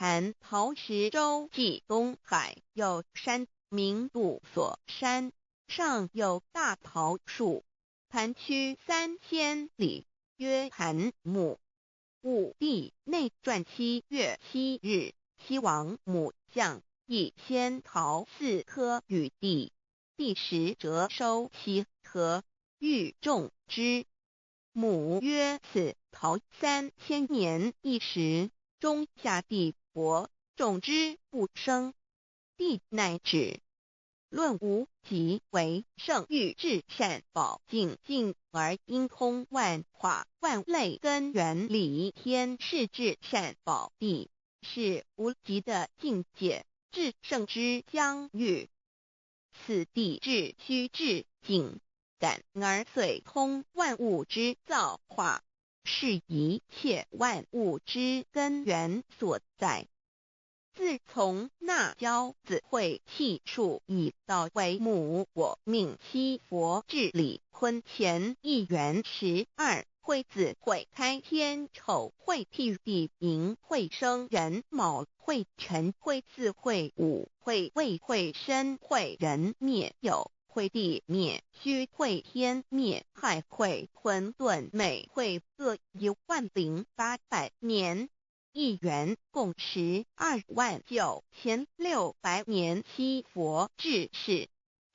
盘陶石洲际东海有山，名杜所山，上有大桃树，盘曲3000里，曰盘木。武帝内传7月7日，西王母将以仙桃4颗与帝，帝时折收其核，欲种之。母曰：此桃3000年一时，中下地薄，种之不生。帝乃止。论无极为圣域至善宝净尽而因通万化万类根源理天是至善宝地，是无极的境界，至圣之疆域。此地至虚至静，感而遂通万物之造化，是一切万物之根源所在。自从那骄子会气数以道为母，我命七佛治理坤乾一元12，会子会开天丑，会辟地寅，会生人卯，会辰会巳，会午，会未，会申，会壬灭酉，会地灭戌，会天灭亥，会混沌昧，会各10800年。一元共129600年，七佛治世。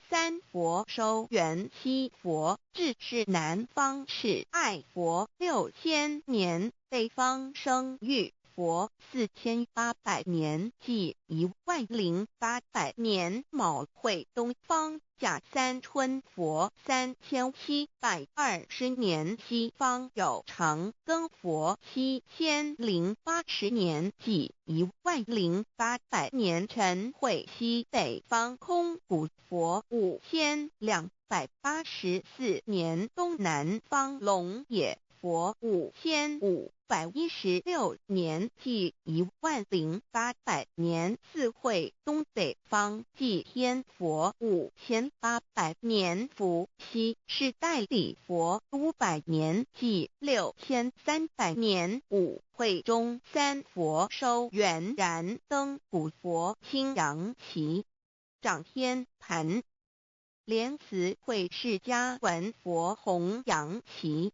三佛收元，七佛治世。南方是爱佛6000年，北方生玉佛4800年，即10800年。卯会东方甲三春佛3720年，西方有长庚佛7080年，即10800年。辰会西北方空谷佛5284年，东南方龙野佛5516年，即10800年。四会东北方祭天佛5800年，伏羲是代理佛500年，即6300年。五会中三佛收元，燃灯古佛青阳旗，掌天盘。莲慈会释迦文佛弘扬旗。